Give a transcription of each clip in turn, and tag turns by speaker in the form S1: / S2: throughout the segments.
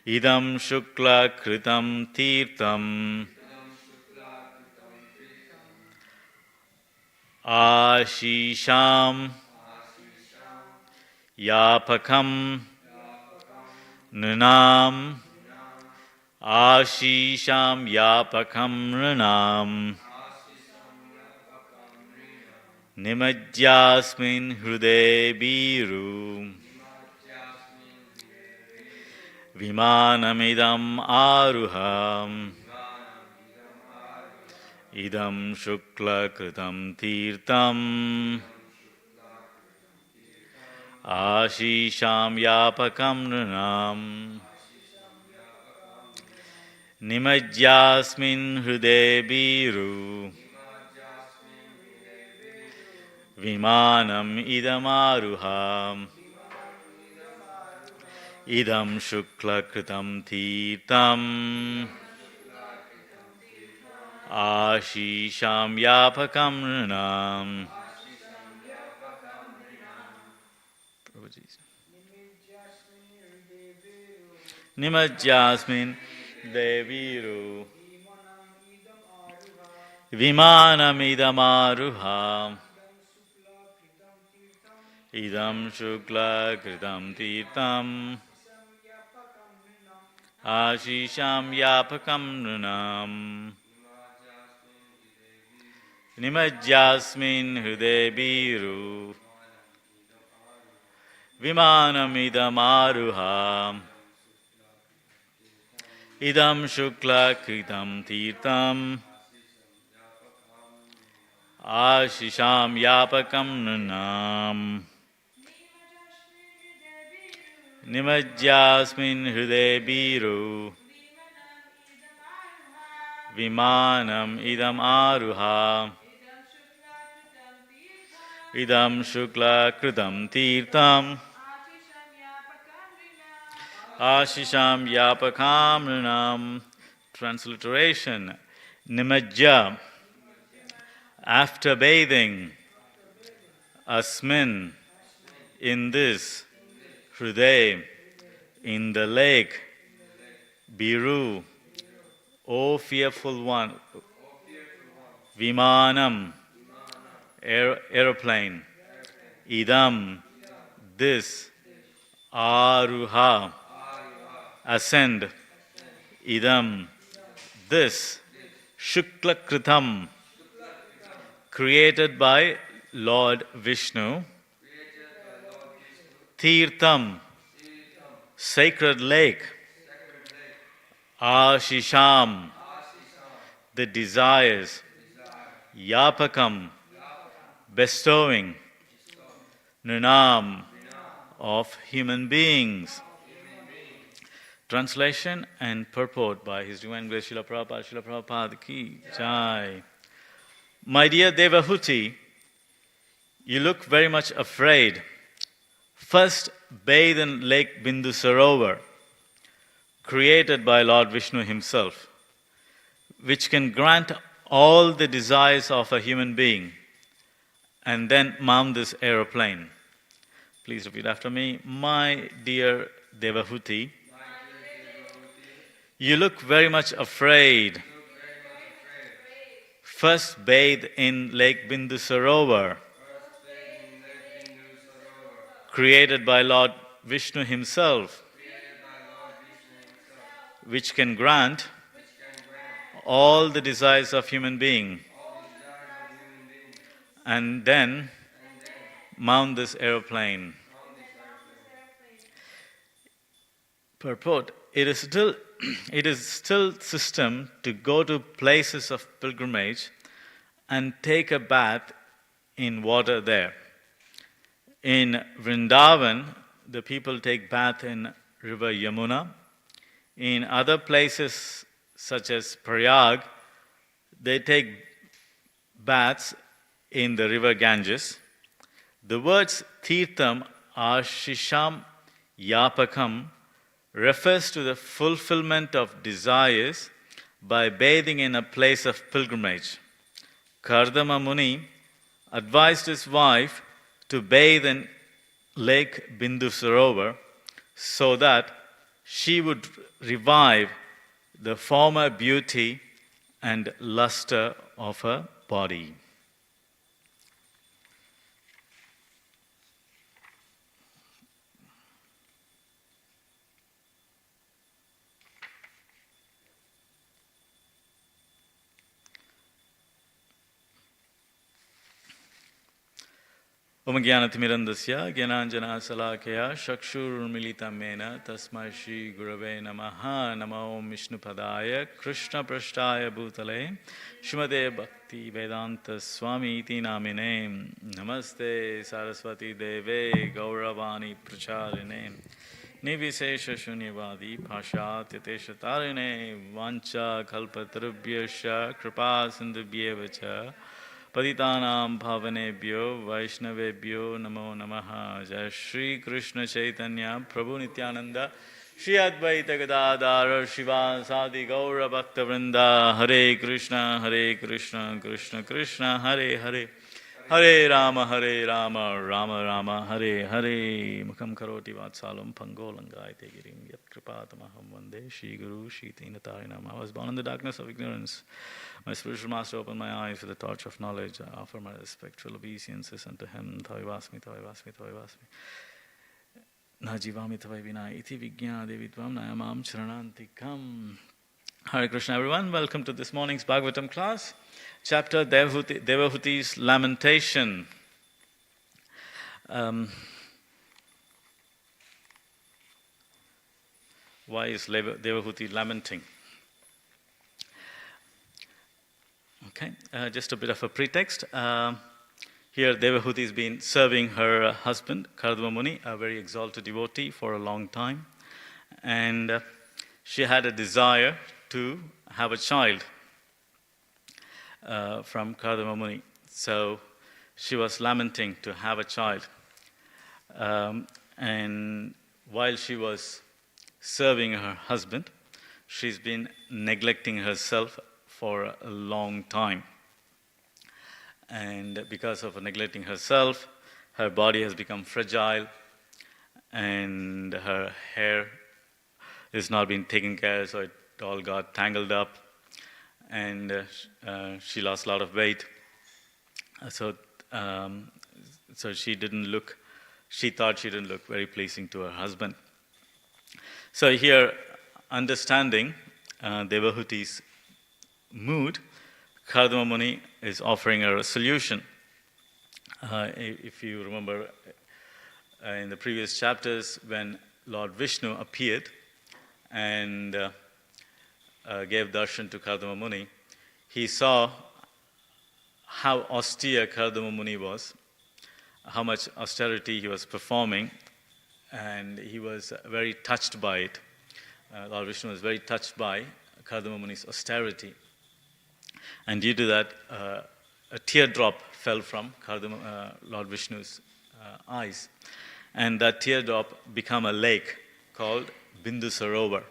S1: idam shukla kritam tirtam ashisham yapakam nunam ashisham yapakam nunam nimajyasmin hrude biru vimanamidam aruham idam shukla kritam tirtam ashisham yapakam nunam nimajyasmin hrude biru vimanam idam aruham idam shukla kritam tirtam ashisham yapakam nunam. Nimajyasmin deviru vimanam idam aruham idam shukla kritam tirtam ashisham yapakam nunam nimajyasmin hrude biru vimanam idam aruham idam shukla kritam tirtam ashisham yapakam nunam nimajyasmin hrude biru vimanam idam aruham idam shukla kritam tirtam ashisham yapakam nunam. Transliteration. Nimajja, after bathing, asmin, in this, hruday, in the lake, biru, O fearful one, vimanam, aeroplane, idam, this, aruha, ascend, idam, this, shukla kritam, created by Lord Vishnu, tirtam, sacred lake, ashisham, the desires, yapakam, bestowing, nunam, of human beings. Translation and purport by His Divine Grace Srila Prabhupada. Srila Prabhupada ki jai. My dear Devahuti, you look very much afraid. First, bathe in Lake Bindu Sarovar, created by Lord Vishnu himself, which can grant all the desires of a human being, and then mount this aeroplane. Please repeat after me. My dear Devahuti, you look very much afraid. First bathe in Lake Bindu Sarovar, created by Lord Vishnu himself, which can grant all the desires of human being, and then mount this aeroplane. Purport: It is still system to go to places of pilgrimage and take a bath in water there. In Vrindavan, the people take bath in river Yamuna. In other places such as Prayag, they take baths in the river Ganges. The words Tirtham, Ashisham, Yapakam refers to the fulfillment of desires by bathing in a place of pilgrimage. Kardama Muni advised his wife to bathe in Lake Bindu Sarovar so that she would revive the former beauty and luster of her body. Om Jnanatimirandasya Jnananjana Salakaya Chakshurmilitam Mena Tasmai Shri Gurave Namaha Namo Om Vishnupadaya Krishna Prashtaya Bhutale Shrimate Bhakti Vedanta Swami Iti Namine Namaste Saraswati Deve Gauravani Pracharine Nivishesha Shunyavadi Pashatyatesha Tarine Vancha Kalpatarubhyasha Kripa Sindhubhyevacha Patitanam Bhavanebhyo Vaishnavebhyo Namo Namaha Jai Shri Krishna Chaitanya Prabhu Nityananda Shri Advaita Gadadhara Shiva Sadi Gaura Bhakta Vrinda Hare Krishna Krishna Krishna Hare Hare Hare Rama Rama Rama Hare Hare Mukham Karoti Vatsalam Pangolangai Tegirim Yat Kripatamaham Vande Shri Guru Shri Tinatarinam. I was born in the darkness of ignorance. My spiritual master opened my eyes with the torch of knowledge. I offer my respectful obeisances unto him. Tavivasmi, Tavivasmi, Tavivasmi. Najivami Tavivina iti vigya devitvam nayamam charanantikam. Hare Krishna, everyone. Welcome to this morning's Bhagavatam class. Chapter Devahuti's Lamentation. Why is Devahuti lamenting? Okay, just a bit of a pretext. Here Devahuti has been serving her husband, Kardama Muni, a very exalted devotee, for a long time. And she had a desire to have a child from Kardama Muni. So she was lamenting to have a child. And while she was serving her husband, she's been neglecting herself for a long time. And because of neglecting herself, her body has become fragile and her hair is not being taken care of, so it all got tangled up, and she lost a lot of weight. So she thought she didn't look very pleasing to her husband. So here, understanding Devahuti's mood, Kardama Muni is offering her a solution. If you remember in the previous chapters, when Lord Vishnu appeared and gave darshan to Kardama Muni, he saw how austere Kardama Muni was, how much austerity he was performing, and he was very touched by it. Lord Vishnu was very touched by Kardama Muni's austerity. And due to that, a teardrop fell from Lord Vishnu's eyes. And that teardrop became a lake called Bindu Sarovar.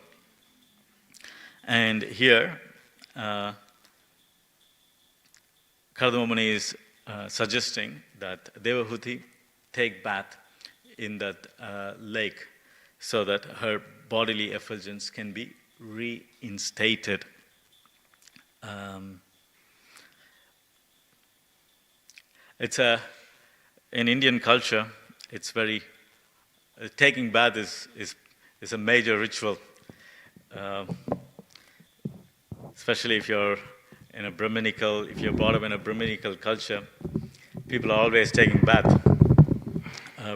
S1: And here, Kardama Muni is suggesting that Devahuti take bath in that lake so that her bodily effulgence can be reinstated. In Indian culture, it's very taking bath is a major ritual, especially if you're brought up in a Brahminical culture. People are always taking bath.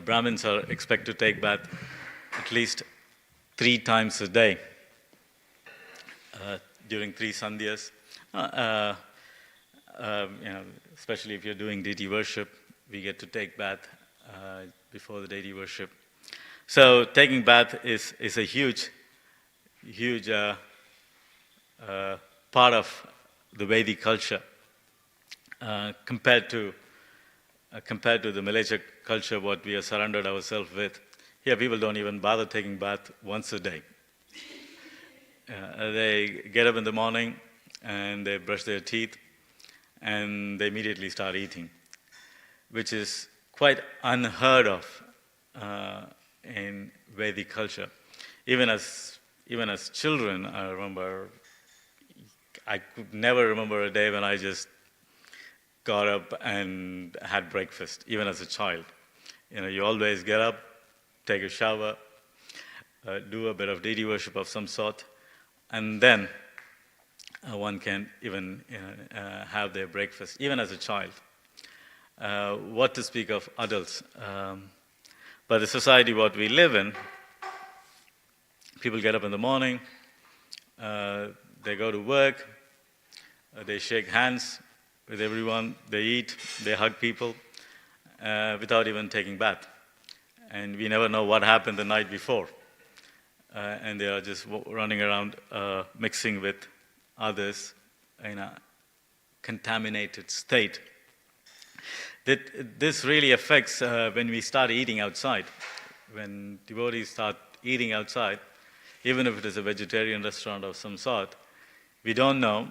S1: Brahmins are expected to take bath at least 3 times a day during 3 sandhyas. Especially if you're doing deity worship, we get to take bath before the deity worship. So taking bath is a huge part of the Vedic culture compared to the Malaysia culture, what we have surrounded ourselves with. Here, people don't even bother taking bath once a day. They get up in the morning and they brush their teeth and they immediately start eating, which is quite unheard of in Vedic culture. even as children, I remember I could never remember a day when I just got up and had breakfast, even as a child. You always get up, take a shower, do a bit of deity worship of some sort, and then one can even have their breakfast, even as a child. What to speak of adults? But the society what we live in, people get up in the morning, they go to work, they shake hands with everyone, they eat, they hug people without even taking bath. And we never know what happened the night before. And they are just running around mixing with others in a contaminated state. This really affects when we start eating outside. When devotees start eating outside, even if it is a vegetarian restaurant of some sort, we don't know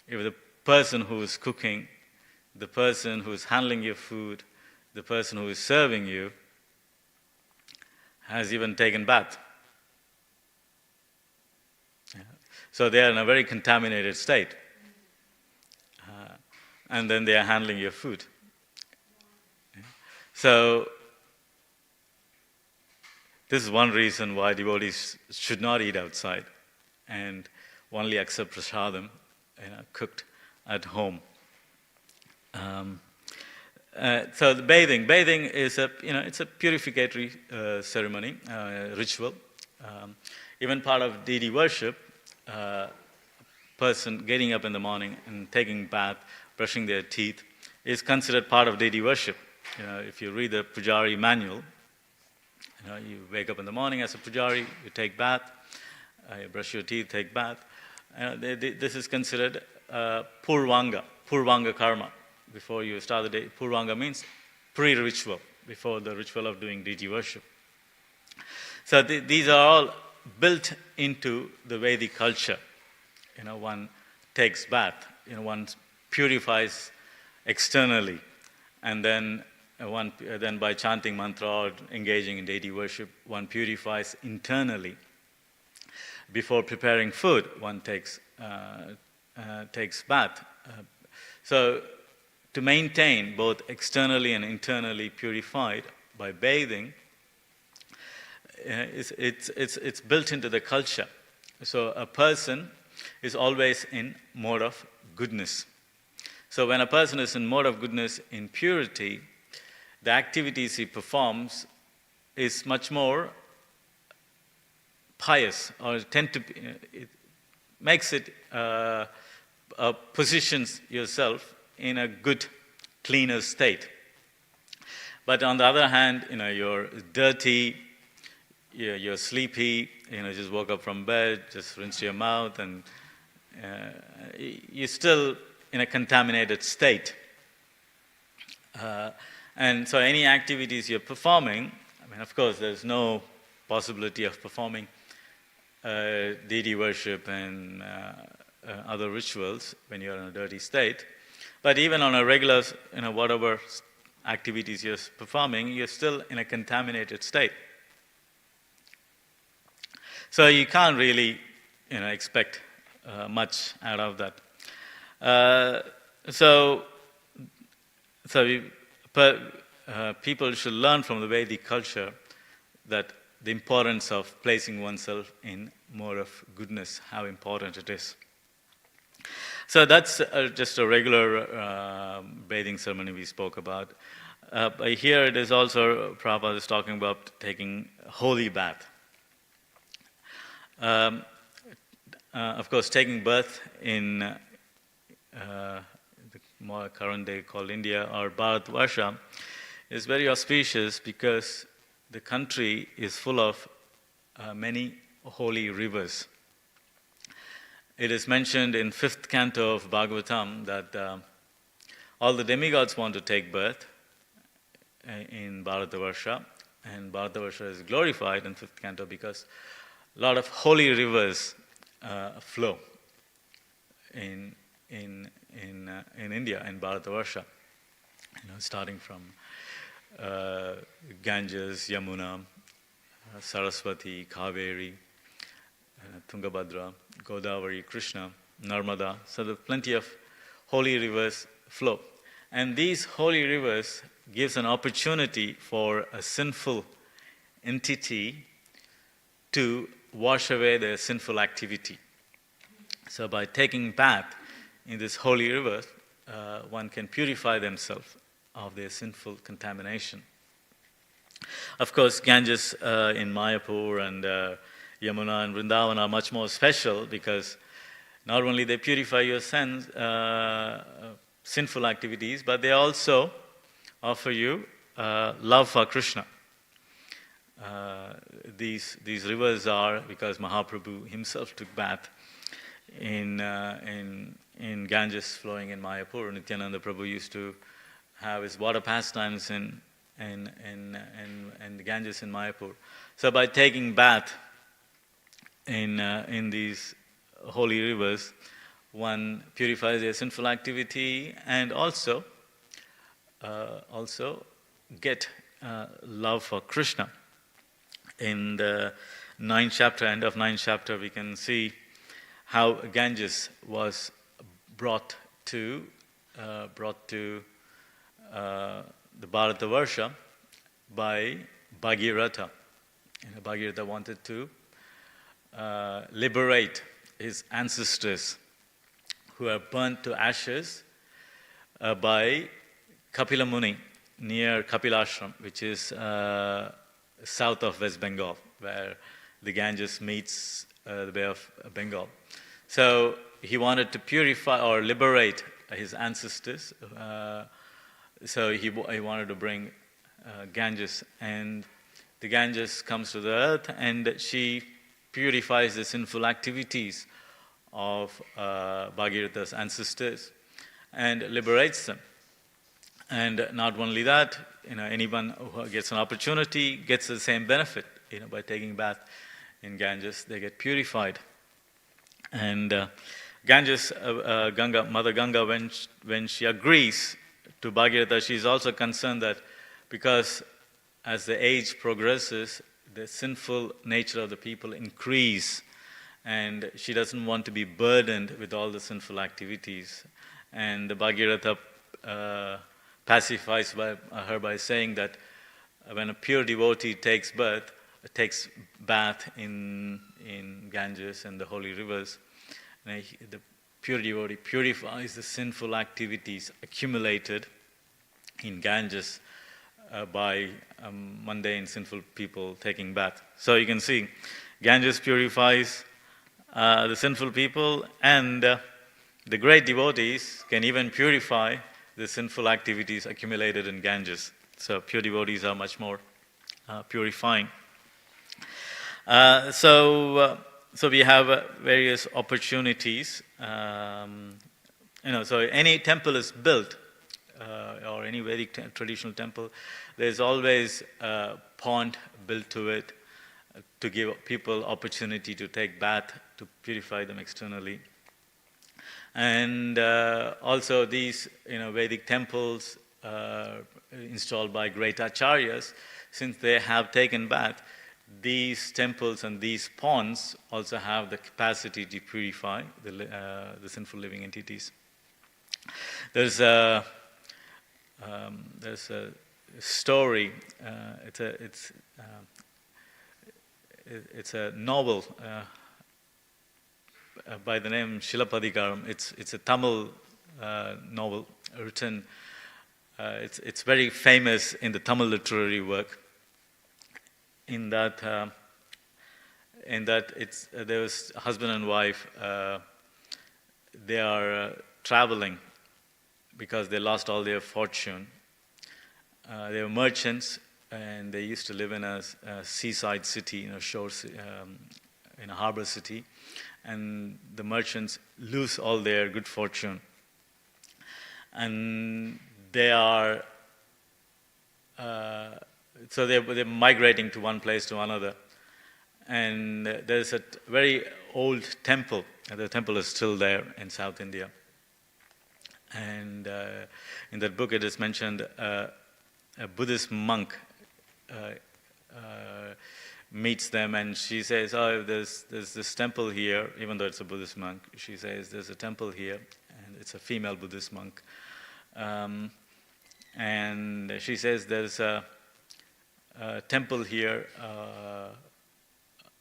S1: if the person who is cooking, the person who is handling your food, the person who is serving you has even taken bath. So they are in a very contaminated state. And then they are handling your food. So this is one reason why devotees should not eat outside and only accept prasadam cooked at home. So the bathing is it's a purificatory ceremony, ritual. Even part of deity worship, person getting up in the morning and taking bath, brushing their teeth, is considered part of deity worship. If you read the Pujari manual, you wake up in the morning as a Pujari, you take bath, you brush your teeth, take bath. This is considered Purvanga karma. Before you start the day, Purvanga means pre-ritual, before the ritual of doing deity worship. So these are all built into the Vedic culture. One takes bath, one purifies externally, and then then by chanting mantra or engaging in deity worship, one purifies internally. Before preparing food, one takes bath. So to maintain both externally and internally purified by bathing, it's built into the culture. So a person is always in mode of goodness. So when a person is in mode of goodness, in purity, the activities he performs is much more pious, or it makes it positions yourself in a good, cleaner state. But on the other hand, you're dirty, you're sleepy, just woke up from bed, just rinse your mouth, and you're still in a contaminated state. And so any activities you're performing, of course, there's no possibility of performing deity worship and other rituals when you're in a dirty state. But even on a regular, whatever activities you're performing, you're still in a contaminated state. So you can't really, expect much out of that. People should learn from the Vedic culture that the importance of placing oneself in mode of goodness, how important it is. So that's just a regular bathing ceremony we spoke about. But here it is also, Prabhupada is talking about taking holy bath. Of course, taking birth in the more current day called India or Bharatvarsha is very auspicious because the country is full of many holy rivers. It is mentioned in 5th canto of Bhagavatam that all the demigods want to take birth in Bharatavarsha, and Bharatavarsha is glorified in 5th canto because a lot of holy rivers flow in India, in Bharatavarsha, starting from Ganges, Yamuna, Saraswati, Kaveri, Tungabhadra, Godavari, Krishna, Narmada. So there are plenty of holy rivers flow. And these holy rivers gives an opportunity for a sinful entity to wash away their sinful activity. So by taking bath in this holy river, one can purify themselves of their sinful contamination. Of course, Ganges in Mayapur and Yamuna and Vrindavan are much more special because not only they purify your sinful activities, but they also offer you love for Krishna. These rivers are because Mahaprabhu himself took bath in Ganges flowing in Mayapur. Nityananda Prabhu used to have his water pastimes in the Ganges in Mayapur. So by taking bath in these holy rivers, one purifies their sinful activity and also get love for Krishna. In the ninth chapter, end of ninth chapter, we can see how Ganges was brought to the Bharatavarsha by Bhagirath. Bhagirath wanted to liberate his ancestors who are burnt to ashes by Kapila Muni near Kapilashram, which is south of West Bengal, where the Ganges meets the Bay of Bengal. So he wanted to purify or liberate his ancestors. So he wanted to bring Ganges, and the Ganges comes to the earth, and she purifies the sinful activities of Bhagirath's ancestors and liberates them. And not only that, anyone who gets an opportunity gets the same benefit. By taking bath in Ganges, they get purified. And Ganges, Mother Ganga, when she agrees to Bhagirath, she is also concerned that because as the age progresses, the sinful nature of the people increase, and she doesn't want to be burdened with all the sinful activities. And the Bhagirath pacifies her by saying that when a pure devotee takes bath in Ganges and the holy rivers, the pure devotee purifies the sinful activities accumulated in Ganges by mundane sinful people taking bath. So you can see Ganges purifies the sinful people, and the great devotees can even purify the sinful activities accumulated in Ganges. So pure devotees are much more purifying. So we have various opportunities. So any temple is built, or any Vedic traditional temple, there's always a pond built to it to give people opportunity to take bath, to purify them externally. And also these Vedic temples installed by great acharyas, since they have taken bath, these temples and these ponds also have the capacity to purify the sinful living entities. There's a story. It's a novel by the name Shilapadikaram. It's a Tamil novel written. It's very famous in the Tamil literary work. In that there was a husband and wife. They are traveling because they lost all their fortune. They were merchants, and they used to live in a seaside city, in a harbor city. And the merchants lose all their good fortune, and they are so they're migrating to one place to another. And there's a very old temple. The temple is still there in South India. And in that book, it is mentioned a Buddhist monk meets them, and she says, "Oh, there's this temple here," even though it's a Buddhist monk. She says, "There's a temple here, and it's a female Buddhist monk." And she says, "There's a temple here,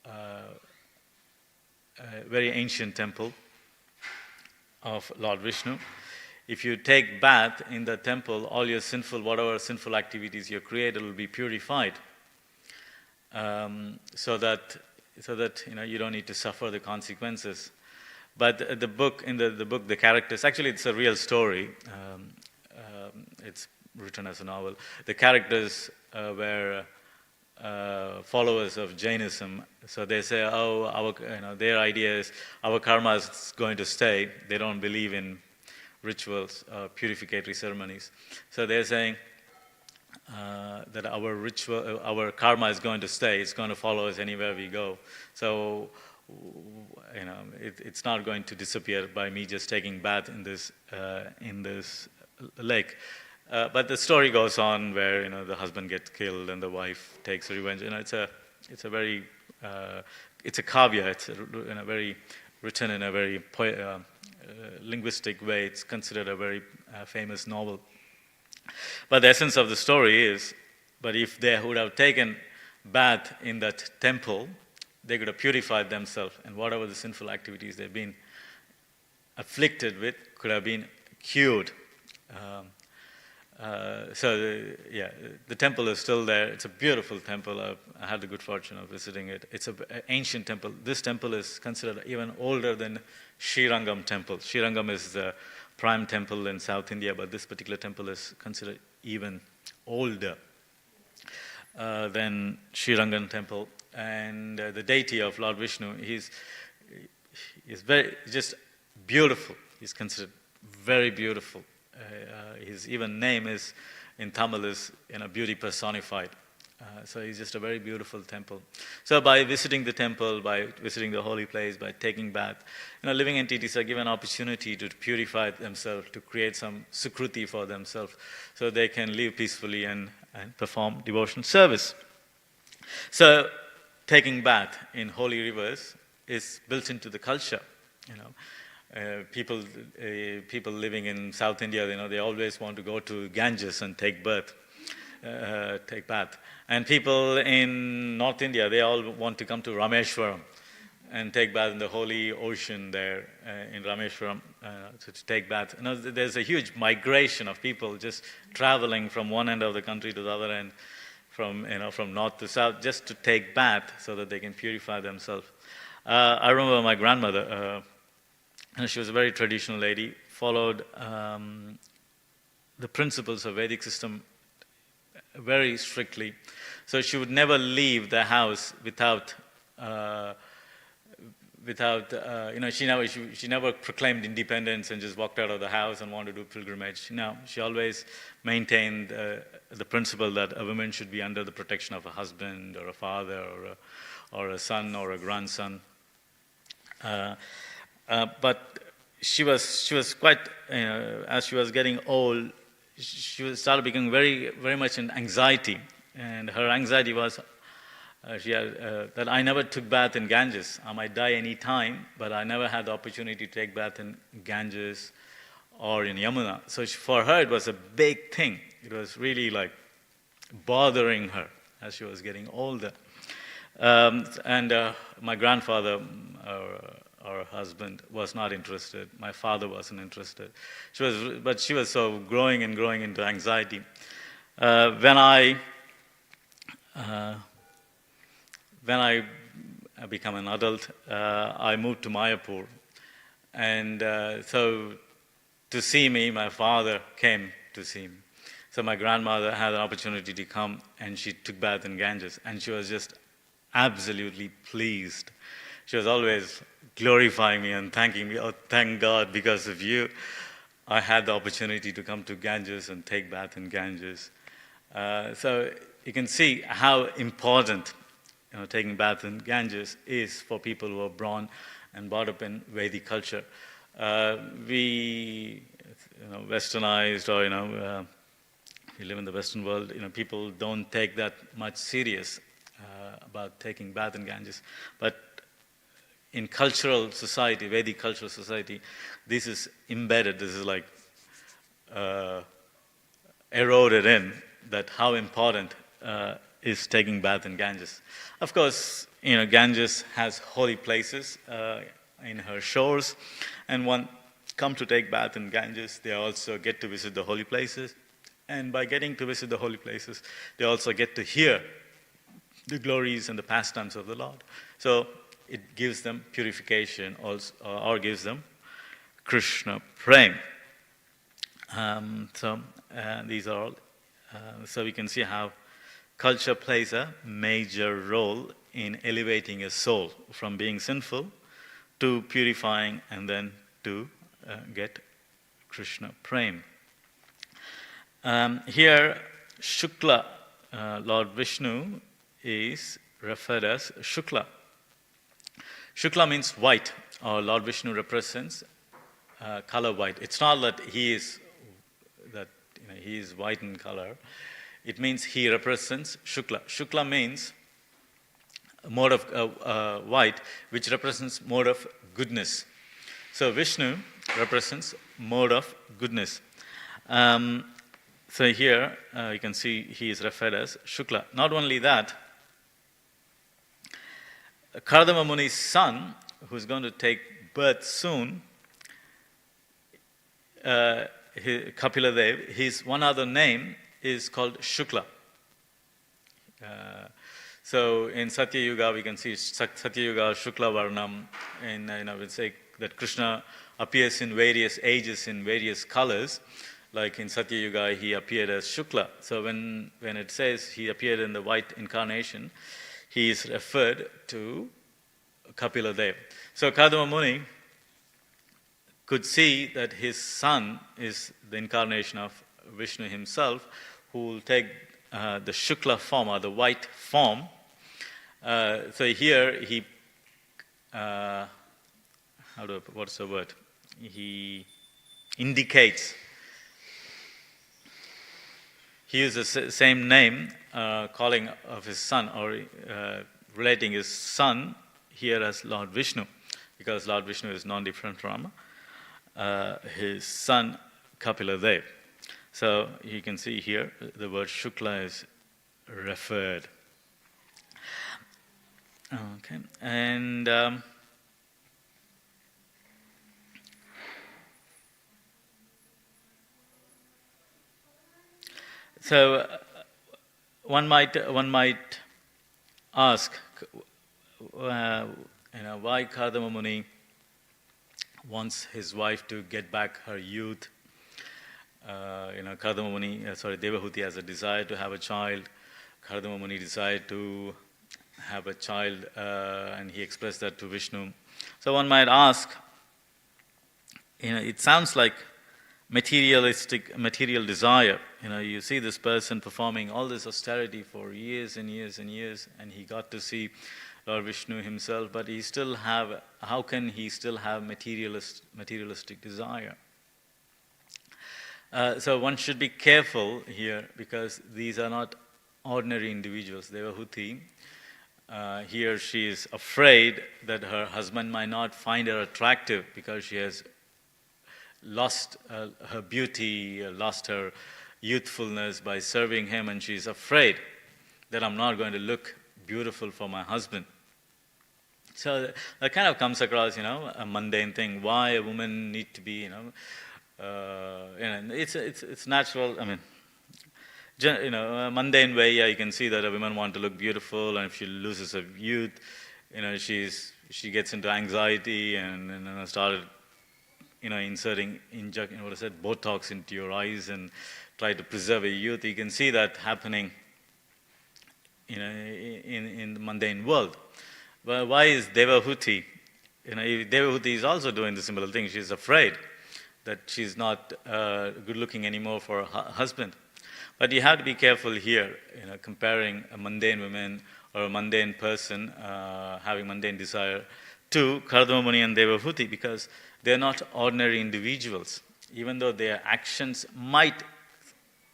S1: a very ancient temple of Lord Vishnu. If you take bath in the temple, all your whatever sinful activities you created will be purified, so that you don't need to suffer the consequences." But in the book, the characters, actually it's a real story. It's written as a novel. The characters were followers of Jainism, so they say, "Oh, their idea is our karma is going to stay." They don't believe in rituals, purificatory ceremonies. So they're saying that our karma is going to stay. It's going to follow us anywhere we go. So it's not going to disappear by me just taking bath in this lake. But the story goes on where the husband gets killed and the wife takes revenge. It's a kavya. It's very written in a very linguistic way. It's considered a very famous novel. But the essence of the story is, but if they would have taken bath in that temple, they could have purified themselves, and whatever the sinful activities they've been afflicted with could have been cured. The temple is still there. It's a beautiful temple. I had the good fortune of visiting it. It's an ancient temple. This temple is considered even older than Srirangam temple. Srirangam is the prime temple in South India, but this particular temple is considered even older than Srirangam temple. And the deity of Lord Vishnu, he's just beautiful. He's considered very beautiful. His even name is in Tamil is beauty personified. So he's just a very beautiful temple. So by visiting the temple, by visiting the holy place, by taking bath, living entities are given opportunity to purify themselves, to create some sukruti for themselves, so they can live peacefully and perform devotional service. So taking bath in holy rivers is built into the culture. People living in South India, they always want to go to Ganges and take bath. And people in North India, they all want to come to Rameshwaram and take bath in the holy ocean there in Rameshwaram to take bath. There's a huge migration of people just traveling from one end of the country to the other end, from north to south, just to take bath so that they can purify themselves. I remember my grandmother. And she was a very traditional lady, followed the principles of Vedic system very strictly. So she would never leave the house without she never proclaimed independence and just walked out of the house and wanted to do pilgrimage. No, she always maintained the principle that a woman should be under the protection of a husband or a father or a son or a grandson. But she was quite, as she was getting old, she started becoming very, very much in anxiety. And her anxiety was that I never took bath in Ganges. I might die any time, but I never had the opportunity to take bath in Ganges or in Yamuna. So for her, it was a big thing. It was really like bothering her as she was getting older. My grandfather, our husband, was not interested. My father wasn't interested. But she was so growing into anxiety. When I became an adult, I moved to Mayapur. And so to see me, my father came to see me. So my grandmother had an opportunity to come, and she took bath in Ganges. And she was just absolutely pleased. She was always glorifying me and thanking me. "Oh, thank God, because of you, I had the opportunity to come to Ganges and take bath in Ganges." So you can see how important taking bath in Ganges is for people who are born and brought up in Vedic culture. We, westernized, or we live in the Western world. People don't take that much serious. about taking bath in Ganges. But in cultural society, Vedic cultural society, this is embedded. This is like eroded in that how important is taking bath in Ganges. Of course, Ganges has holy places in her shores, and one come to take bath in Ganges, they also get to visit the holy places, and by getting to visit the holy places, they also get to hear the glories and the pastimes of the Lord. So it gives them purification also, or gives them Krishna prem. These are all. So we can see how culture plays a major role in elevating a soul from being sinful to purifying and then to get Krishna prem. Here, Shukla, Lord Vishnu, is referred as Shukla. Shukla means white, or Lord Vishnu represents color white. It's not that he is white in color. It means he represents Shukla. Shukla means mode of white, which represents mode of goodness. So Vishnu represents mode of goodness. So here you can see he is referred as Shukla. Not only that, Kardama Muni's son, who's going to take birth soon, Kapila Dev, his one other name is called Shukla. So in Satya Yuga, we can see Satya Yuga, Shukla Varnam, and we say that Krishna appears in various ages in various colors. Like in Satya Yuga, he appeared as Shukla. So when it says he appeared in the white incarnation, he is referred to Kapila Dev. So Kardama Muni could see that his son is the incarnation of Vishnu himself, who will take the Shukla form or the white form. So here he, what's the word? He indicates. He uses the same name, calling of his son, or relating his son here as Lord Vishnu, because Lord Vishnu is non-different from his son Kapila Dev. So you can see here the word Shukla is referred. Okay, and so one might ask, why Kardama Muni wants his wife to get back her youth. Kardama Muni, Devahuti has a desire to have a child. Kardama Muni desired to have a child, and he expressed that to Vishnu. So one might ask, it sounds like material desire. You see this person performing all this austerity for years and years and years, and he got to see Lord Vishnu himself, but how can he still have materialistic desire? So one should be careful here, because these are not ordinary individuals. Devahuti, here she is afraid that her husband might not find her attractive because she has lost her beauty, lost her youthfulness by serving him, and she's afraid that I'm not going to look beautiful for my husband. So that kind of comes across, a mundane thing. Why a woman need to be, it's natural. I mean, a mundane way. Yeah, you can see that a woman want to look beautiful, and if she loses her youth, she gets into anxiety and started, injecting Botox into your eyes and try to preserve your youth. You can see that happening, in the mundane world. But why is Devahuti? Devahuti is also doing the similar thing. She's afraid that she's not good looking anymore for her husband. But you have to be careful here, comparing a mundane woman or a mundane person having mundane desire to Kardama Muni and Devahuti, because they're not ordinary individuals. Even though their actions might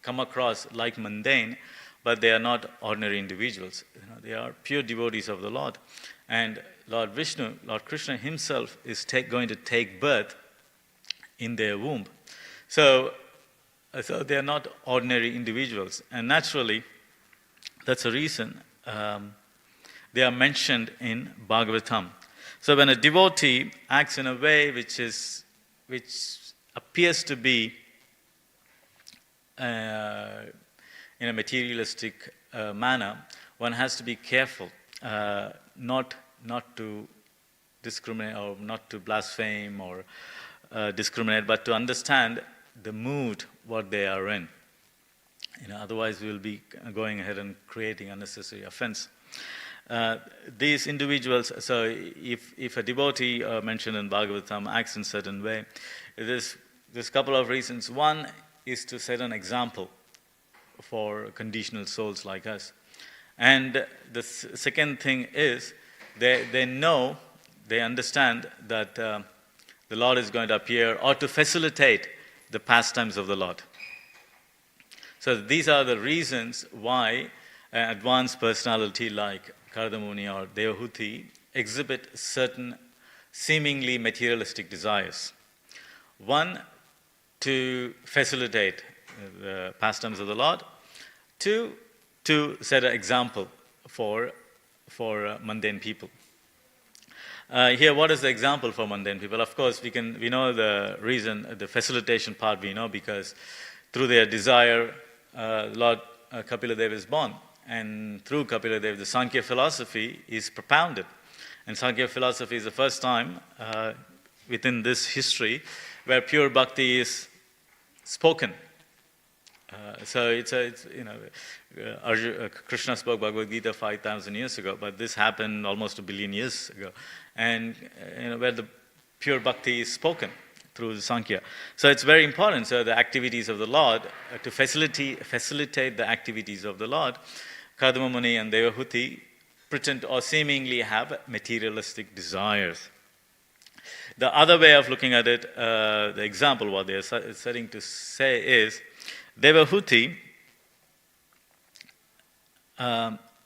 S1: come across like mundane, but they are not ordinary individuals. They are pure devotees of the Lord. And Lord Vishnu, Lord Krishna himself is going to take birth in their womb. So they are not ordinary individuals. And naturally, that's a reason they are mentioned in Bhagavatam. So when a devotee acts in a way which appears to be in a materialistic manner, one has to be careful not to discriminate or not to blaspheme or discriminate, but to understand the mood what they are in. Otherwise we will be going ahead and creating unnecessary offense. These individuals, so if a devotee mentioned in Bhagavatam acts in a certain way, there's a couple of reasons. One is to set an example for conditional souls like us. And the second thing is they know, they understand that the Lord is going to appear, or to facilitate the pastimes of the Lord. So these are the reasons why an advanced personality like Kardamuni or Devahuti exhibit certain seemingly materialistic desires. One, to facilitate the pastimes of the Lord. Two, to set an example for mundane people. Here, what is the example for mundane people? Of course, we know the reason, the facilitation part we know, because through their desire, Lord Kapila Dev is born. And through Kapila Dev, the Sankhya philosophy is propounded. And Sankhya philosophy is the first time within this history where pure bhakti is spoken. So Krishna spoke Bhagavad Gita 5,000 years ago, but this happened almost 1 billion years ago. And where the pure bhakti is spoken through the Sankhya. So it's very important. So the activities of the Lord, to facilitate the activities of the Lord, Kadama Muni and Devahuti pretend or seemingly have materialistic desires. The other way of looking at it, the example, what they are setting to say is, Devahuti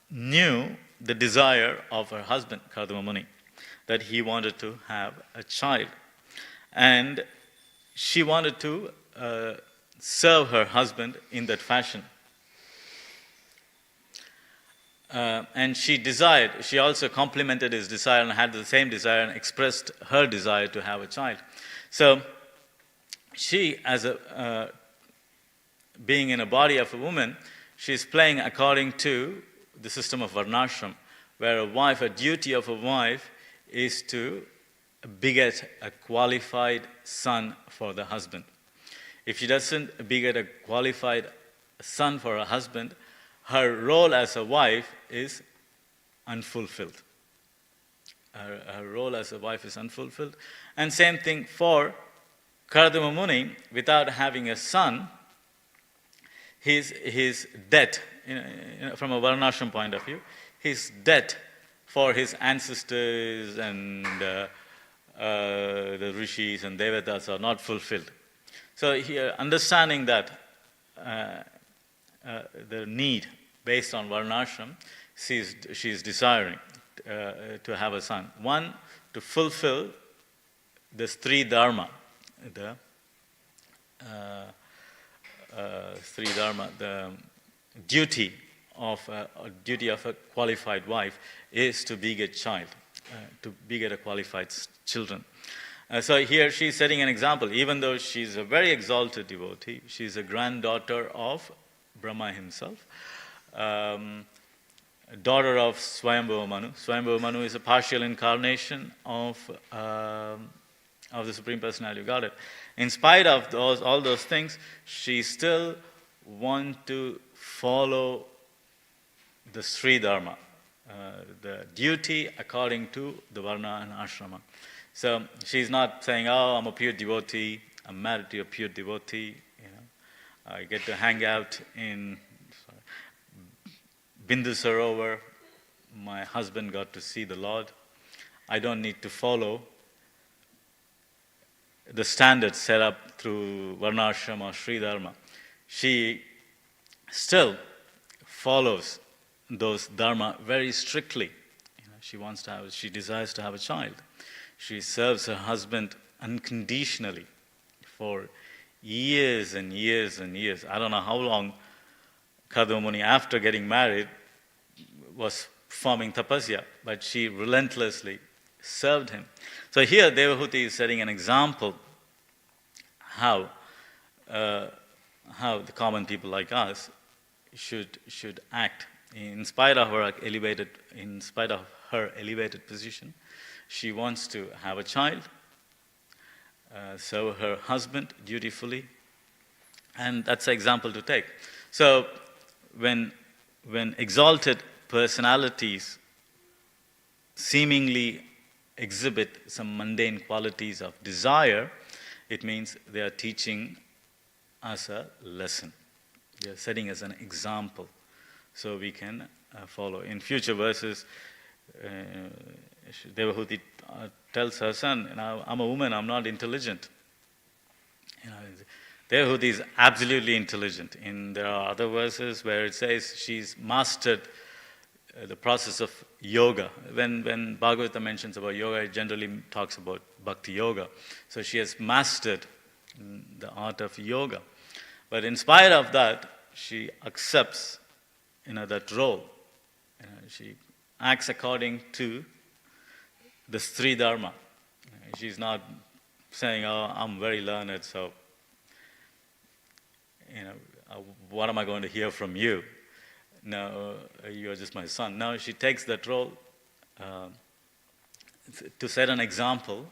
S1: knew the desire of her husband, Kadama Muni, that he wanted to have a child. And she wanted to serve her husband in that fashion. And she also complimented his desire and had the same desire and expressed her desire to have a child. So she, as being in a body of a woman, she's playing according to the system of varnashram, where a duty of a wife is to beget a qualified son for the husband. If she doesn't beget a qualified son for her husband, her role as a wife is unfulfilled. Her role as a wife is unfulfilled. And same thing for Kardama Muni. Without having a son, his debt, from a varnashram point of view, his debt for his ancestors and the rishis and devatas are not fulfilled. So here, understanding that the need based on varnashram, she's desiring to have a son. One, to fulfill the Stri Dharma, the duty of a qualified wife is to beget a qualified children. So here she's setting an example. Even though she's a very exalted devotee, she's a granddaughter of Brahma himself, daughter of Swayambhuva Manu. Swayambhuva Manu is a partial incarnation of the Supreme Personality of Godhead. In spite of all those things, she still wants to follow the Sri Dharma, the duty according to the Varna and Ashrama. So she's not saying, "Oh, I'm a pure devotee. I'm married to a pure devotee. I get to hang out in Bindu Sarovar. My husband got to see the Lord. I don't need to follow the standards set up through Varnashram or Sri Dharma." She still follows those dharma very strictly. She desires to have a child. She serves her husband unconditionally for years and years and years. I don't know how long Kardama Muni, after getting married, was performing tapasya, but she relentlessly served him. So here Devahuti is setting an example how the common people like us should act in spite of her elevated position. She wants to have a child, serve her husband dutifully, and that's an example to take. So when exalted personalities seemingly exhibit some mundane qualities of desire, it means they are teaching us a lesson. They are setting us an example so we can follow. In future verses, Devahuti tells her son, I'm a woman, I'm not intelligent. Devahuti is absolutely intelligent. There are other verses where it says she's mastered the process of yoga. When Bhagavata mentions about yoga, it generally talks about bhakti yoga. So she has mastered the art of yoga. But in spite of that, she accepts that role. She acts according to the Sri Dharma. She's not saying, I'm very learned, so what am I going to hear from you? No, you're just my son. No, she takes that role to set an example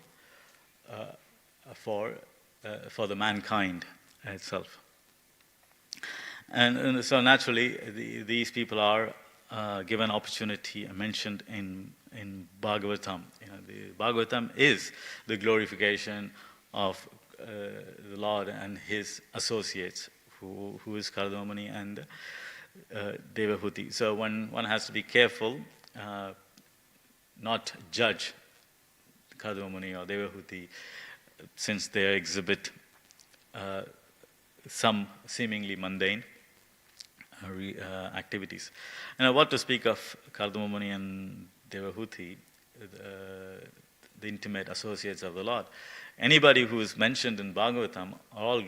S1: for the mankind itself. And so naturally, these people are given opportunity mentioned in Bhagavatam. The Bhagavatam is the glorification of the Lord and his associates, who is Kardama Muni and Devahuti. So one has to be careful not judge Kardama Muni or Devahuti, since they exhibit some seemingly mundane activities. And what to speak of Kardama Muni and Devahuti, the intimate associates of the Lord. Anybody who is mentioned in Bhagavatam are all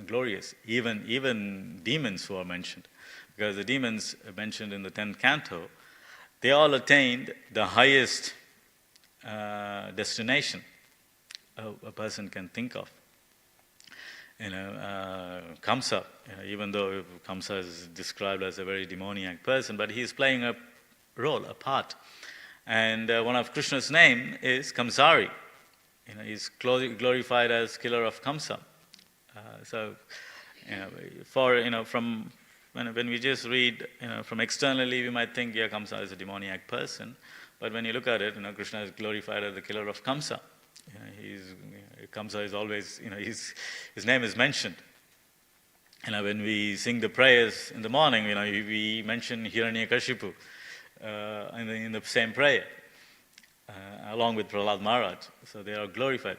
S1: glorious, even demons who are mentioned. Because the demons mentioned in the 10th canto, they all attained the highest destination a person can think of. Kamsa, even though Kamsa is described as a very demoniac person, but he's playing a role, a part. And one of Krishna's name is Kamsari. He's glorified as killer of Kamsa. From when we just read, from externally, we might think, Kamsa is a demoniac person. But when you look at it, Krishna is glorified as the killer of Kamsa. Kamsa is always, his name is mentioned. When we sing the prayers in the morning, we mention Hiranyakashipu in the same prayer, along with Prahlad Maharaj. So they are glorified.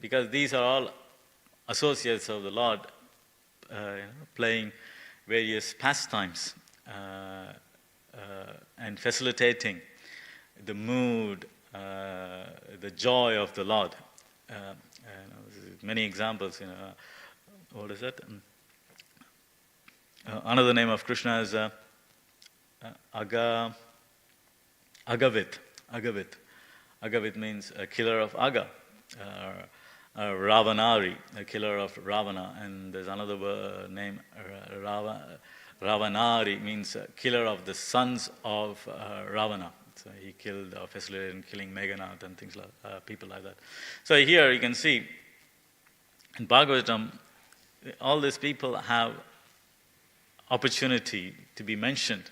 S1: Because these are all associates of the Lord, playing various pastimes and facilitating the mood, the joy of the Lord. Many examples. What is that? Another name of Krishna is Agavit. Agavit means a killer of Aga. Ravanari, a killer of Ravana. And there's another name, Ravanari, means a killer of the sons of Ravana. So he killed or facilitated in killing Meghanath and things like people like that. So here you can see in Bhagavatam, all these people have opportunity to be mentioned.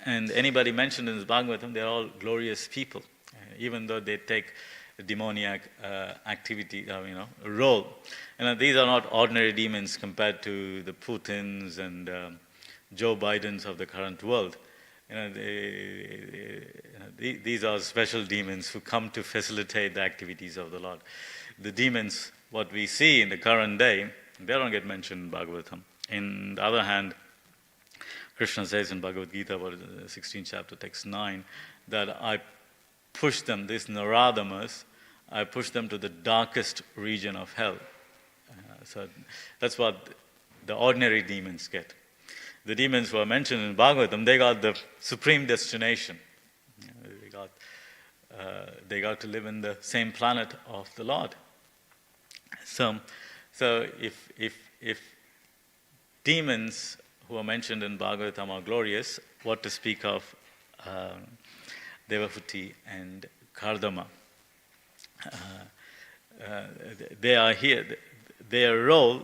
S1: And anybody mentioned in this Bhagavatam, they're all glorious people, even though they take a demoniac activity, role. These are not ordinary demons compared to the Putins and Joe Bidens of the current world. These are special demons who come to facilitate the activities of the Lord. The demons, what we see in the current day, they don't get mentioned in Bhagavatam. On the other hand, Krishna says in Bhagavad Gita, about the 16th chapter, text 9, that I push them, these Naradamas, I push them to the darkest region of hell. So that's what the ordinary demons get. The demons who are mentioned in Bhagavatam, they got the supreme destination. They got to live in the same planet of the Lord. So if demons who are mentioned in Bhagavatam are glorious, what to speak of Devahuti and Kardama? They are here. Their role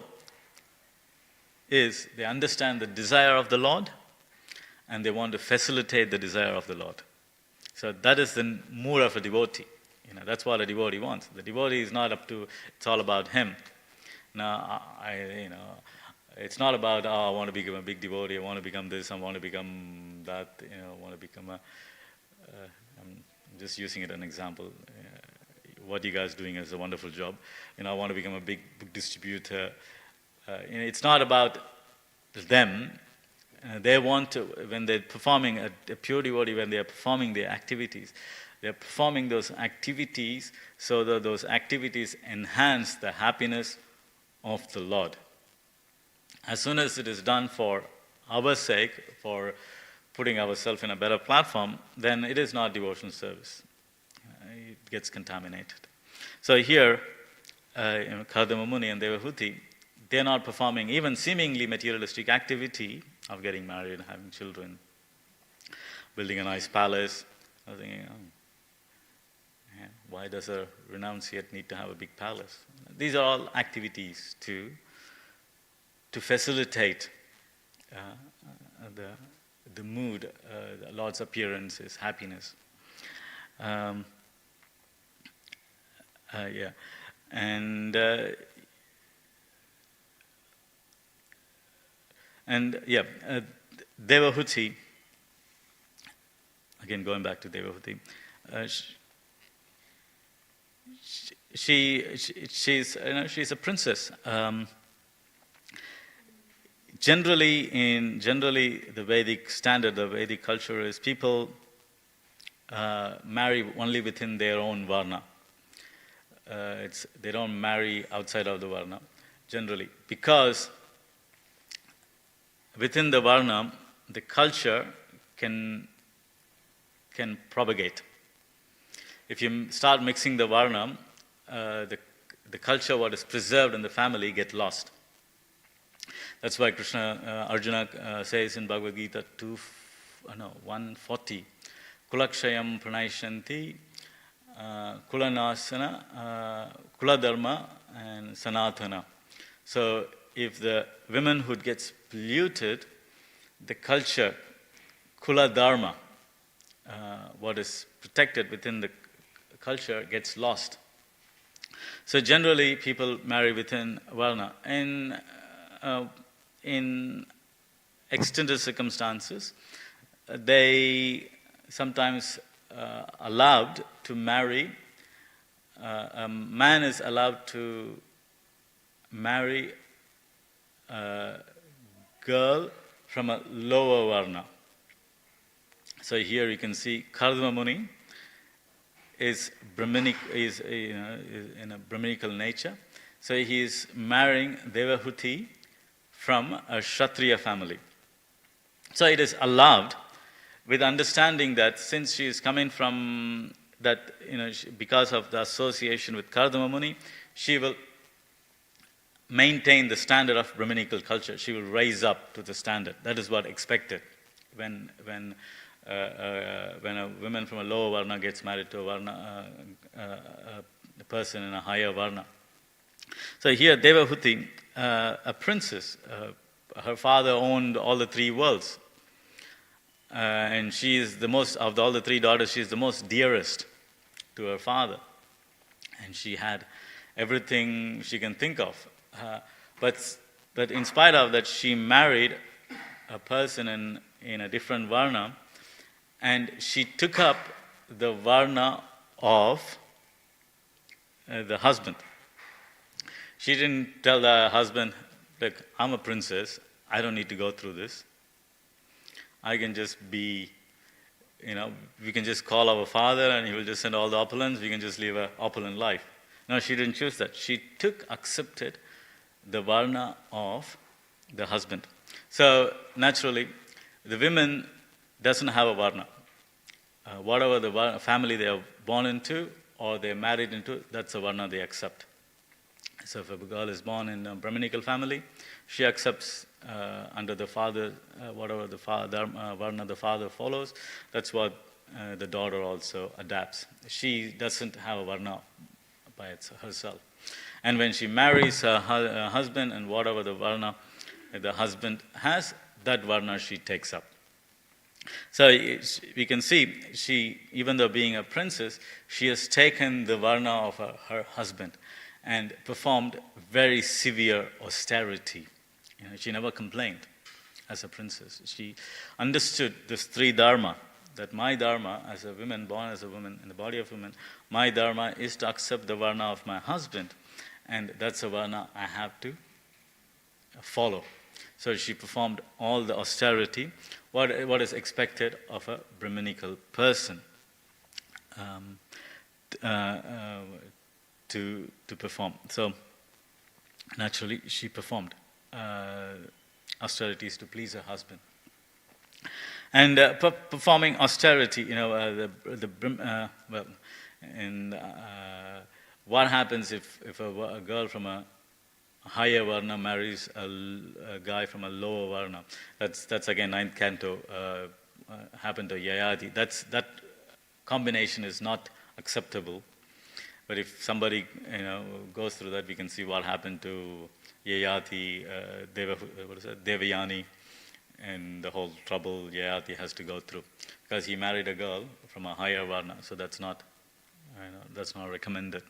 S1: is they understand the desire of the Lord and they want to facilitate the desire of the Lord. So that is the mood of a devotee. That's what a devotee wants. The devotee is not up to, it's all about him. Now, it's not about, I want to become a big devotee, I want to become this, I want to become that, I want to become I'm just using it as an example. What you guys are doing is a wonderful job. I want to become a big book distributor. It's not about them. They want to, when they're performing, a pure devotee, when they are performing their activities, they're performing those activities so that those activities enhance the happiness of the Lord. As soon as it is done for our sake, for putting ourselves in a better platform, then it is not devotional service. It gets contaminated. So here, Kardama Muni and Devahuti, they're not performing even seemingly materialistic activity of getting married, having children, building a nice palace. I was thinking, why does a renunciate need to have a big palace? These are all activities to facilitate the mood, the Lord's appearance, His happiness. And Devahuti, again going back to Devahuti, she's a princess. Generally, the Vedic standard, the Vedic culture is people marry only within their own varna. They don't marry outside of the varna, generally, because within the varna, the culture can propagate. If you start mixing the varna, the culture, what is preserved in the family, get lost. That's why Arjuna says in Bhagavad Gita 140, Kulakshayam pranayashanti, Kulanasana, Kuladharma, and Sanatana. So if the womanhood gets polluted, the culture, Kuladharma, what is protected within the culture, gets lost. So generally, people marry within Varna. In extended circumstances, they sometimes allowed to marry. A man is allowed to marry a girl from a lower varna. So here you can see Kardama Muni is Brahminic, is in a Brahminical nature. So he is marrying Devahuti from a Kshatriya family. So it is allowed, with understanding that since she is coming from that, because of the association with Kardama Muni, she will maintain the standard of Brahminical culture. She will rise up to the standard. That is what expected when a woman from a lower varna gets married to a person in a higher varna. So here, Devahuti, a princess, her father owned all the three worlds. And she is the most, of all the three daughters, she is the most dearest to her father. And she had everything she can think of. But in spite of that, she married a person in a different varna, and she took up the varna of the husband. She didn't tell the husband, look, I'm a princess, I don't need to go through this. I can just be, we can just call our father and he will just send all the opulence. We can just live an opulent life. No, she didn't choose that. She accepted the varna of the husband. So naturally, the women doesn't have a varna. Whatever the family they are born into or they're married into, that's a varna they accept. So if a girl is born in a Brahminical family, she accepts under the father, whatever the varna the father follows, that's what the daughter also adapts. She doesn't have a varna by herself. And when she marries her husband and whatever the varna the husband has, that varna she takes up. So we can see, she, even though being a princess, she has taken the varna of her husband and performed very severe austerity. She never complained as a princess. She understood this three dharma, that my dharma as a woman, born as a woman, in the body of a woman, my dharma is to accept the varna of my husband, and that's a varna I have to follow. So she performed all the austerity, what is expected of a Brahminical person to perform. So naturally, she performed austerities to please her husband. And performing austerity, what happens if a girl from a higher varna marries a guy from a lower varna? That's again ninth canto. Happened to Yayati. That combination is not acceptable. But if somebody goes through that, we can see what happened to Yayati, Devayani, and the whole trouble Yayati has to go through, because he married a girl from a higher varna. So that's not recommended.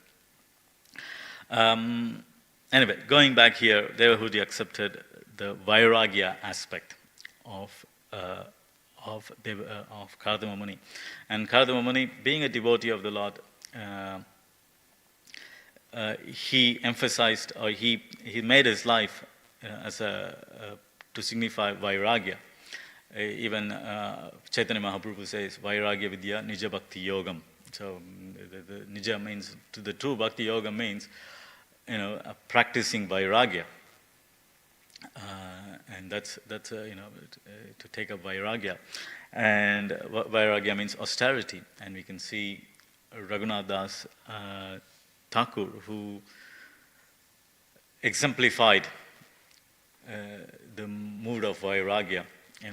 S1: Anyway, going back here, Devahudi accepted the Vairagya aspect of Kardama Muni. And Kardama Muni, being a devotee of the Lord, he emphasized, or he made his life to signify Vairagya. Even Chaitanya Mahaprabhu says, Vairagya Vidya Nija Bhakti Yogam. So the Nija means, to the true Bhakti Yoga means, practicing Vairagya. And that's to take up Vairagya. And Vairagya means austerity. And we can see Raghunath Das Thakur, who exemplified the mood of Vairagya.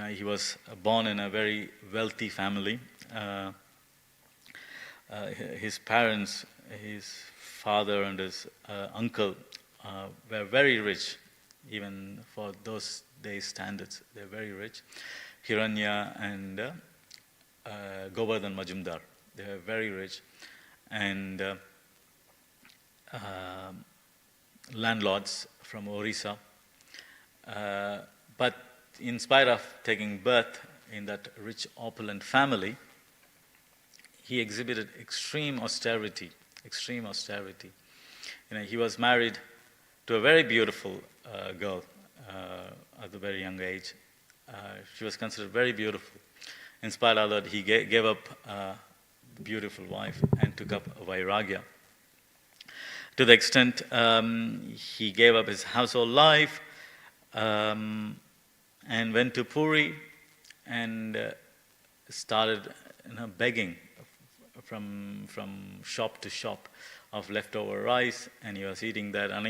S1: He was born in a very wealthy family. His parents, his father and his uncle were very rich, even for those days' standards. They're very rich. Hiranya and Govardhan Majumdar, they were very rich. And landlords from Orissa. But in spite of taking birth in that rich, opulent family, he exhibited extreme austerity. He was married to a very beautiful girl at a very young age. She was considered very beautiful. In spite of that, he gave up a beautiful wife and took up Vairagya. To the extent he gave up his household life and went to Puri and started begging from shop to shop of leftover rice, and he was eating that, and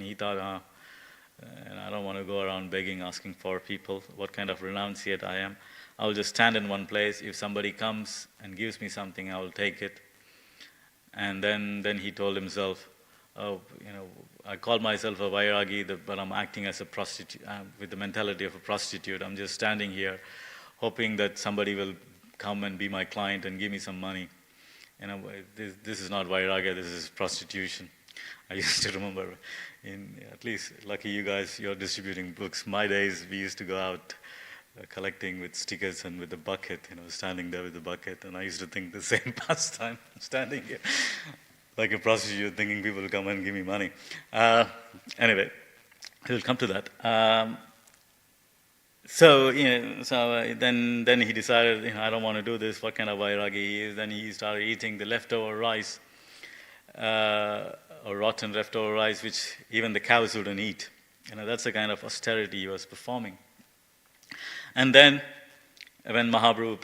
S1: he thought, I don't want to go around begging, asking for people, what kind of renunciate I am. I'll just stand in one place. If somebody comes and gives me something, I will take it. And then he told himself, I call myself a Vairagi, but I'm acting as a prostitute, with the mentality of a prostitute. I'm just standing here, hoping that somebody will come and be my client and give me some money. This is not Vairagya, this is prostitution. I used to remember, at least, lucky you guys, you're distributing books. My days, we used to go out collecting with stickers and with the bucket, standing there with the bucket. And I used to think the same pastime, standing here like a prostitute, thinking people will come and give me money. Anyway, we'll come to that. Then he decided, I don't want to do this. What kind of vairagi he is? Then he started eating the leftover rice, or rotten leftover rice, which even the cows wouldn't eat. That's the kind of austerity he was performing. And then, when Mahaprabhu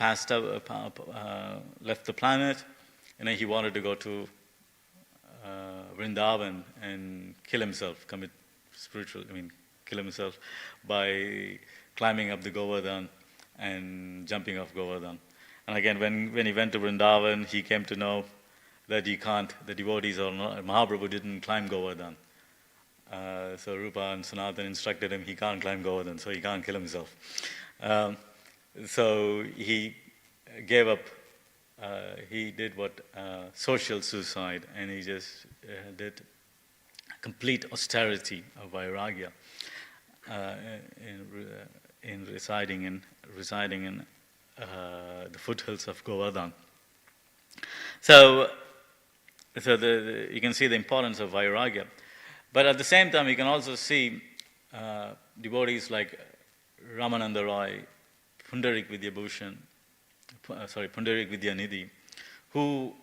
S1: left the planet, he wanted to go to Vrindavan and kill himself, kill himself by climbing up the Govardhan and jumping off Govardhan. And again, when he went to Vrindavan, he came to know that the devotees or not, Mahaprabhu didn't climb Govardhan. So Rupa and Sanatan instructed him he can't climb Govardhan, so he can't kill himself. So he gave up. He did social suicide, and he just did complete austerity of vairagya in residing in the foothills of Govardhan. So you can see the importance of vairagya, but at the same time you can also see devotees like Ramananda Roy, Pundarik Vidyabhushan, Pundarik Vidyanidhi, who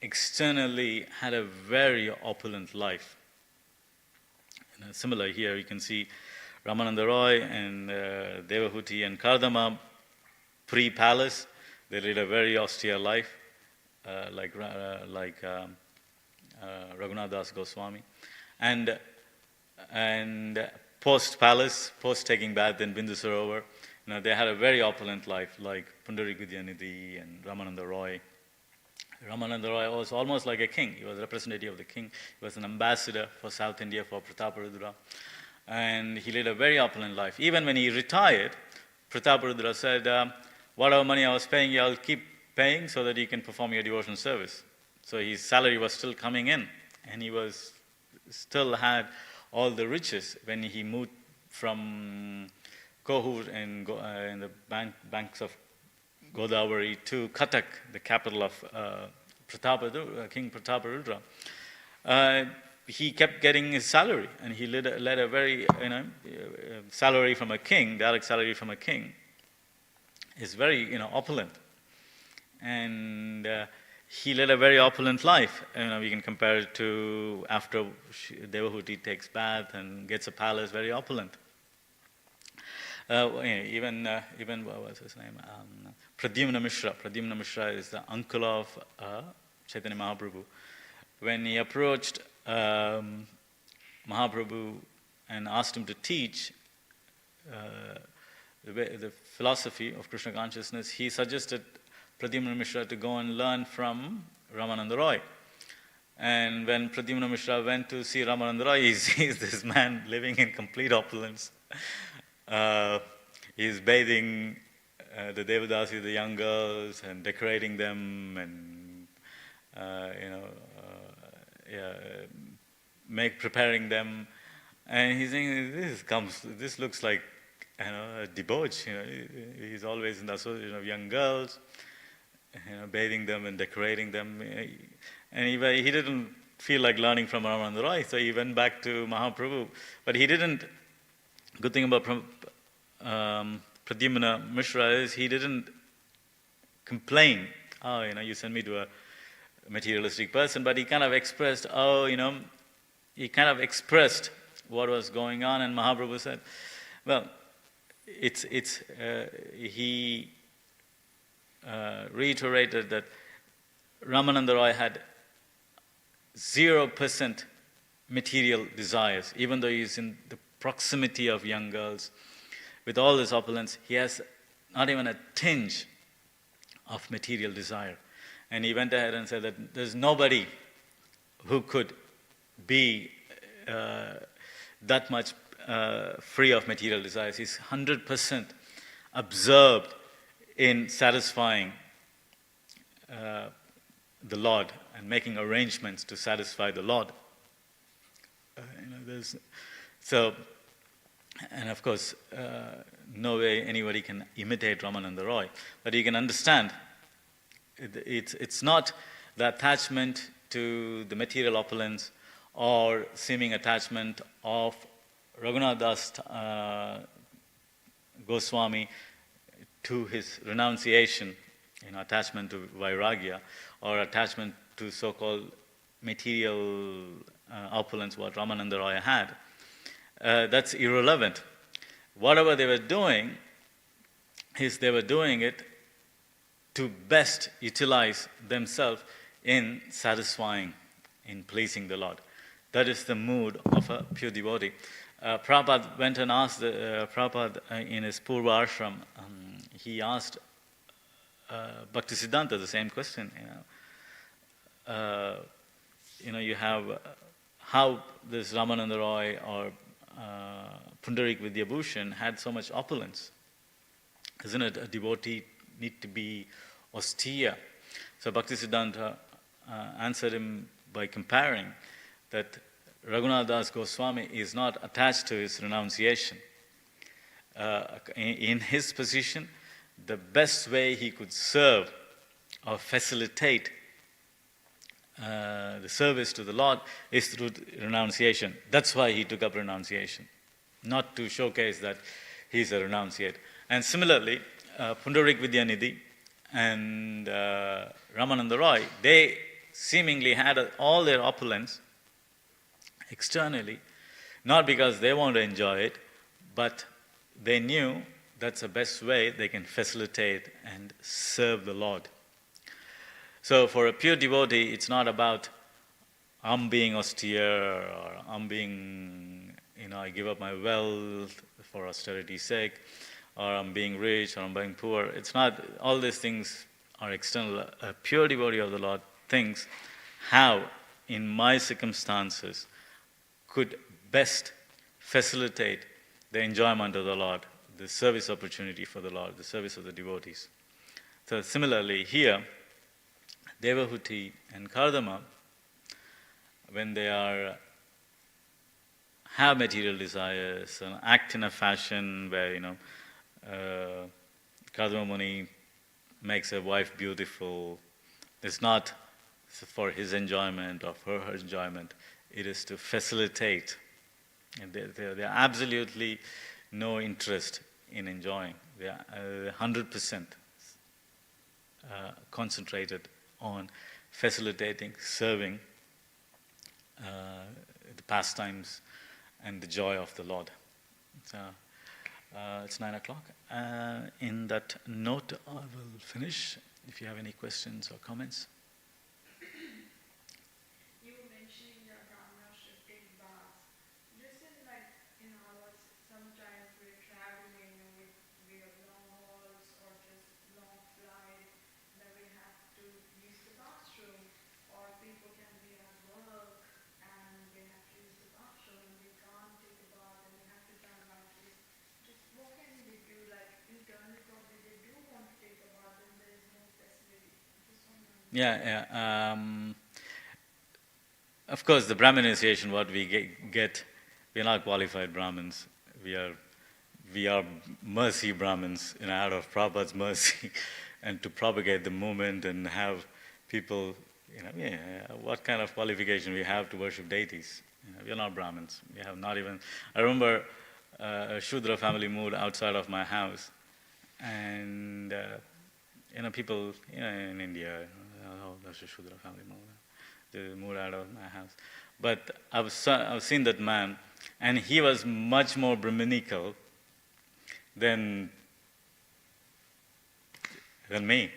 S1: externally had a very opulent life. Similar here, you can see Ramananda Roy and Devahuti and Kardama, pre-palace, they led a very austere life, like Raghunath Das Goswami, and post-palace, post-taking bath in Bindu Sarovar, they had a very opulent life, like Pundarik Vidyanidhi and Ramananda Roy. Ramananda Roy was almost like a king. He was a representative of the king. He was an ambassador for South India for Prataparudra. And he led a very opulent life. Even when he retired, Prataparudra said, whatever money I was paying you, I'll keep paying so that you can perform your devotional service. So his salary was still coming in, and he still had all the riches when he moved from Kohur in the banks of Godavari to Cuttack, the capital of King Prataparudra. He kept getting his salary, and he led a very salary from a king, direct salary from a king. Is very opulent, and he led a very opulent life. We can compare it to after Devahuti takes bath and gets a palace, very opulent. Even what was his name? Pradyumna Mishra. Pradyumna Mishra is the uncle of Chaitanya Mahaprabhu. When he approached Mahaprabhu and asked him to teach the philosophy of Krishna consciousness, he suggested Pradyumna Mishra to go and learn from Ramananda Roy. And when Pradyumna Mishra went to see Ramananda Roy, he sees this man living in complete opulence. He's bathing the Devadasi, the young girls, and decorating them, and preparing them. And he's saying, this looks like a debauch. He's always in the association of young girls, bathing them and decorating them. And he didn't feel like learning from Ramananda Roy, so he went back to Mahaprabhu. But he didn't. Good thing about Pradyumna Mishra is he didn't complain. You send me to a materialistic person. But he kind of expressed, what was going on, and Mahaprabhu said, well, he reiterated that Ramananda Roy had 0% material desires, even though he's in the proximity of young girls. With all this opulence, he has not even a tinge of material desire. And he went ahead and said that there's nobody who could be that much free of material desires. He's 100% absorbed in satisfying the Lord and making arrangements to satisfy the Lord. And of course, no way anybody can imitate Ramananda Roy. But you can understand, it's not the attachment to the material opulence or seeming attachment of Raghunath Das Goswami to his renunciation, attachment to vairagya, or attachment to so-called material opulence, what Ramananda Roy had, that's irrelevant. Whatever they were doing is they were doing it to best utilize themselves in satisfying, in pleasing the Lord. That is the mood of a pure devotee. Prabhupada went and asked, Prabhupada in his Purva Ashram, he asked Bhaktisiddhanta the same question. You have how this Ramananda Roy or Pundarik Vidyabhushan had so much opulence. Isn't it a devotee need to be austere? So Bhaktisiddhanta answered him by comparing that Raghunath Das Goswami is not attached to his renunciation. In his position, the best way he could serve or facilitate the service to the Lord is through renunciation. That's why he took up renunciation, not to showcase that he's a renunciate. And similarly, Pundarik Vidyanidhi and Ramananda Roy, they seemingly had all their opulence externally, not because they want to enjoy it, but they knew that's the best way they can facilitate and serve the Lord. So for a pure devotee, it's not about I'm being austere or I'm being, I give up my wealth for austerity's sake, or I'm being rich or I'm being poor. It's not, all these things are external. A pure devotee of the Lord thinks how, in my circumstances, could best facilitate the enjoyment of the Lord, the service opportunity for the Lord, the service of the devotees. So similarly here, Devahuti and Kardama, when they have material desires and act in a fashion where, Kardama Muni makes a wife beautiful, it's not for his enjoyment or for her enjoyment, it is to facilitate. And they are absolutely no interest in enjoying. They are 100% concentrated on facilitating, serving the pastimes and the joy of the Lord. So it's 9 o'clock. In that note, I will finish. If you have any questions or comments.
S2: You were mentioning your brahmana should take baths. Listen, sometimes we're traveling and we have long hauls or just long flight, then we have to use the bathroom, or people can be at work and they have to use the bathroom and they can't take a bath and they have to turn around to it. Just what can they do? Internally probably they do want to take a bath and there is no facility. Just wondering.
S1: Yeah. Of course, the Brahmin initiation, what we get, we are not qualified Brahmins. We are mercy Brahmins, out of Prabhupada's mercy, and to propagate the movement and have people, what kind of qualification we have to worship deities? We are not Brahmins. We have not even. I remember a Shudra family moved outside of my house, and people in India, that's a Shudra family moved. They moved out of my house. But I've seen that man, and he was much more Brahminical than me.